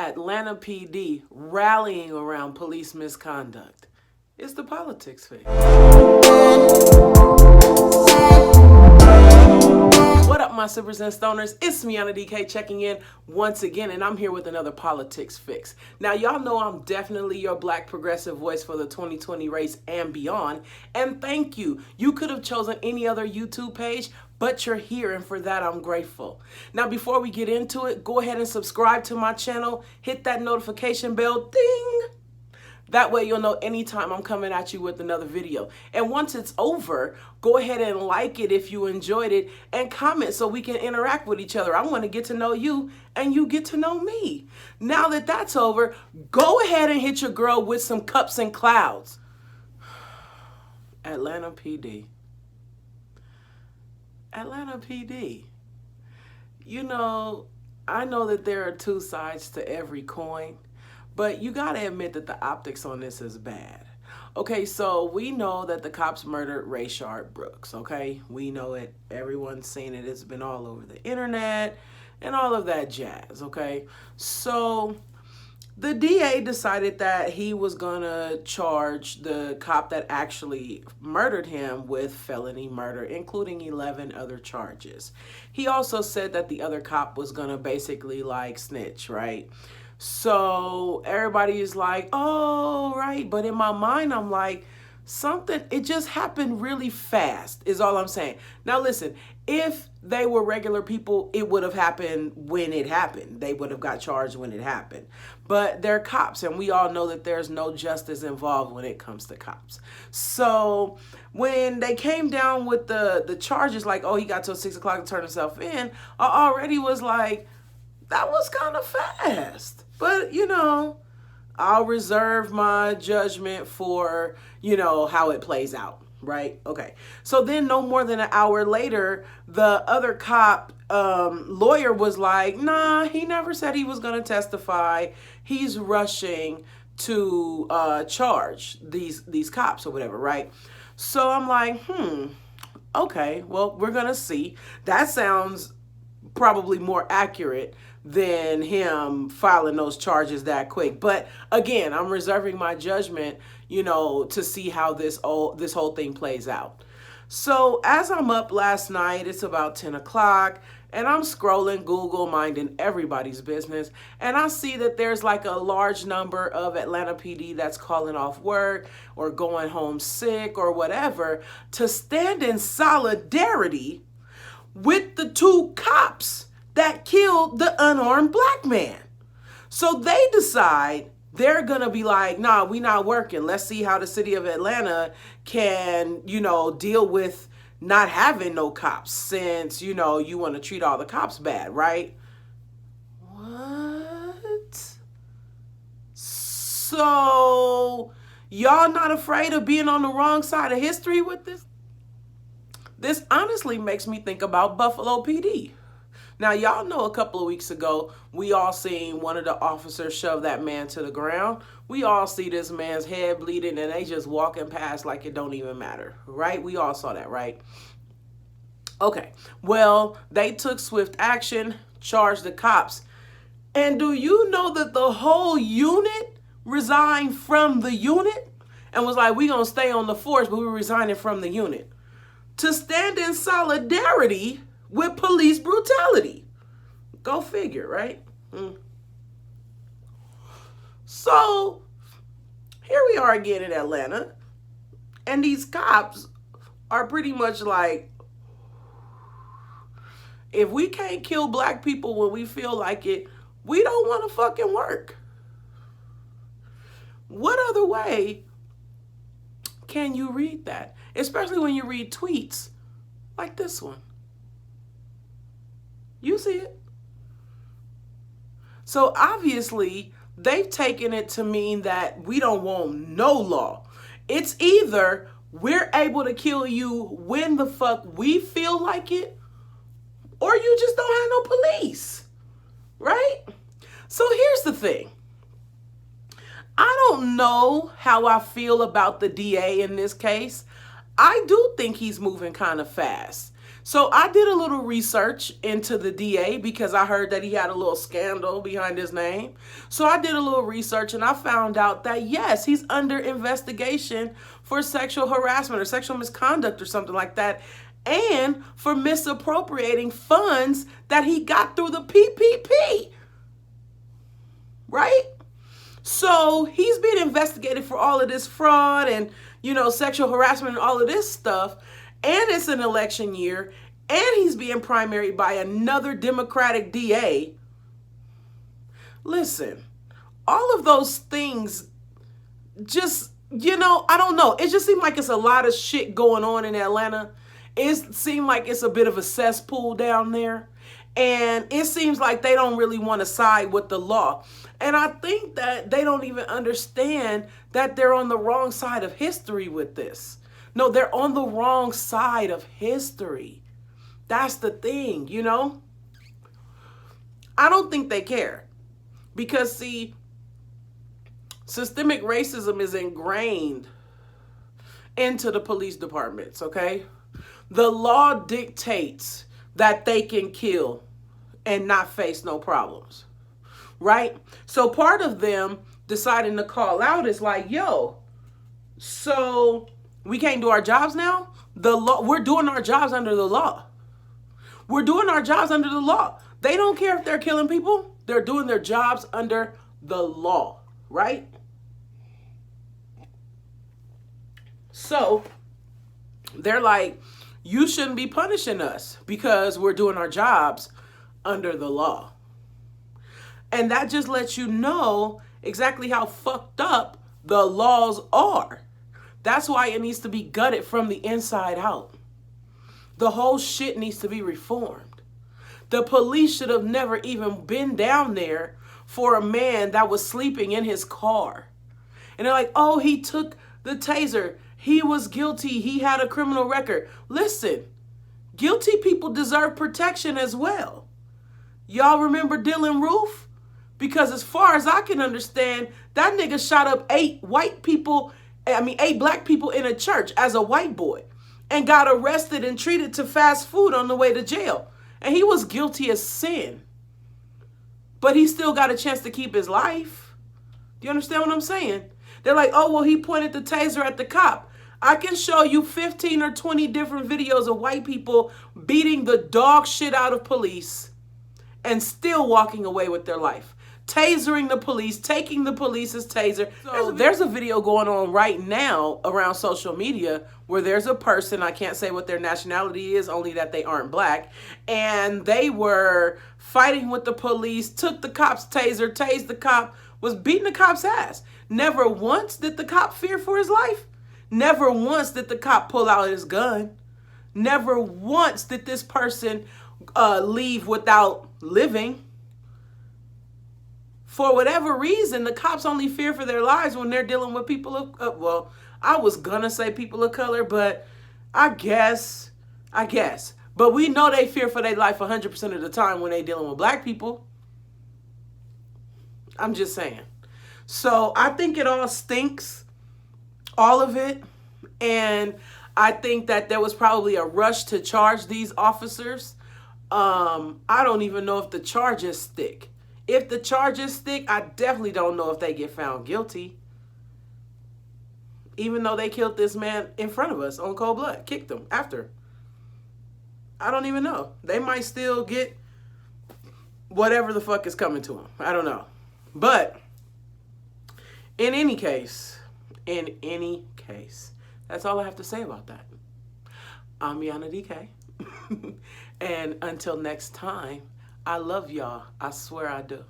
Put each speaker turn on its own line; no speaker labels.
Atlanta PD rallying around police misconduct. It's the politics fix. What up, my supers and stoners? It's me, Anna DK, checking in once again, and I'm here with another politics fix. Now, y'all know I'm definitely your black progressive voice for the 2020 race and beyond, and thank you. You could have chosen any other YouTube page, but you're here, and for that, I'm grateful. Now, before we get into it, go ahead and subscribe to my channel, hit that notification bell, ding! That way you'll know anytime I'm coming at you with another video. And once it's over, go ahead and like it if you enjoyed it and comment so we can interact with each other. I want to get to know you and you get to know me. Now that that's over, go ahead and hit your girl with some cups and clouds. Atlanta PD. Atlanta PD. You know, I know that there are two sides to every coin. But you gotta admit that the optics on this is bad. Okay, so we know that the cops murdered Rayshard Brooks, okay? We know it. Everyone's seen it. It's been all over the internet and all of that jazz, okay? So the DA decided that he was gonna charge the cop that actually murdered him with felony murder, including 11 other charges. He also said that the other cop was gonna basically like snitch, right? So everybody is like, oh, right. But in my mind, I'm like, it just happened really fast is all I'm saying. Now, listen, if they were regular people, it would have happened when it happened. They would have got charged when it happened. But they're cops, and we all know that there's no justice involved when it comes to cops. So when they came down with the charges, like, oh, he got till 6 o'clock to turn himself in, I already was like, that was kind of fast. But, you know, I'll reserve my judgment for, you know, how it plays out, right? Okay. So then no more than an hour later, the other cop lawyer was like, nah, he never said he was going to testify. He's rushing to charge these cops or whatever, right? So I'm like, okay, well, we're going to see. That sounds probably more accurate than him filing those charges that quick. But again, I'm reserving my judgment, you know, to see how this whole thing plays out. So as I'm up last night, it's about 10 o'clock, and I'm scrolling Google, minding everybody's business, and I see that there's like a large number of Atlanta PD that's calling off work or going home sick or whatever to stand in solidarity with the two cops that killed the unarmed black man. So they decide they're going to be like, nah, we not working. Let's see how the city of Atlanta can, you know, deal with not having no cops since, you know, you want to treat all the cops bad, right? What? So y'all not afraid of being on the wrong side of history with this? This honestly makes me think about Buffalo PD. Now, y'all know a couple of weeks ago, we all seen one of the officers shove that man to the ground. We all see this man's head bleeding and they just walking past like it don't even matter, right? We all saw that, right? Okay, well, they took swift action, charged the cops. And do you know that the whole unit resigned from the unit and was like, we gonna stay on the force, but we're resigning from the unit to stand in solidarity with police brutality. Go figure, right? So here we are again in Atlanta, and these cops are pretty much like, if we can't kill black people when we feel like it, we don't want to fucking work. What other way can you read that? Especially when you read tweets like this one. You see it. So obviously, they've taken it to mean that we don't want no law. It's either we're able to kill you when the fuck we feel like it, or you just don't have no police, right? So here's the thing. I don't know how I feel about the DA in this case. I do think he's moving kind of fast. So I did a little research into the DA because I heard that he had a little scandal behind his name. So I did a little research and I found out that yes, he's under investigation for sexual harassment or sexual misconduct or something like that, and for misappropriating funds that he got through the PPP. Right? So he's being investigated for all of this fraud and, sexual harassment and all of this stuff. And it's an election year. And he's being primaried by another Democratic DA. Listen, all of those things just, I don't know. It just seemed like it's a lot of shit going on in Atlanta. It seemed like it's a bit of a cesspool down there. And it seems like they don't really want to side with the law. And I think that they don't even understand that they're on the wrong side of history with this. No, they're on the wrong side of history. That's the thing, I don't think they care. Because, see, systemic racism is ingrained into the police departments, okay? The law dictates that they can kill and not face no problems, right? So part of them deciding to call out is like, yo, so we can't do our jobs now? The law, we're doing our jobs under the law. We're doing our jobs under the law. They don't care if they're killing people. They're doing their jobs under the law, right? So they're like, you shouldn't be punishing us because we're doing our jobs under the law. And that just lets you know exactly how fucked up the laws are. That's why it needs to be gutted from the inside out. The whole shit needs to be reformed. The police should have never even been down there for a man that was sleeping in his car. And they're like, oh, he took the taser. He was guilty. He had a criminal record. Listen, guilty people deserve protection as well. Y'all remember Dylan Roof? Because as far as I can understand, that nigga shot up 8 black people in a church as a white boy and got arrested and treated to fast food on the way to jail. And he was guilty as sin. But he still got a chance to keep his life. Do you understand what I'm saying? They're like, oh, well, he pointed the taser at the cop. I can show you 15 or 20 different videos of white people beating the dog shit out of police and still walking away with their life. Tasering the police, taking the police's taser. So there's a video going on right now around social media where there's a person, I can't say what their nationality is, only that they aren't black, and they were fighting with the police, took the cop's taser, tased the cop, was beating the cop's ass. Never once did the cop fear for his life. Never once did the cop pull out his gun. Never once did this person leave without living. For whatever reason, the cops only fear for their lives when they're dealing with people of, well, I was gonna say people of color, but I guess. But we know they fear for their life 100% of the time when they dealing with black people. I'm just saying. So I think it all stinks, all of it. And I think that there was probably a rush to charge these officers. I don't even know if the charges stick. If the charges stick, I definitely don't know if they get found guilty. Even though they killed this man in front of us on cold blood, kicked him after. I don't even know. They might still get whatever the fuck is coming to them. I don't know. But in any case, that's all I have to say about that. I'm Yana DK. And until next time, I love y'all. I swear I do.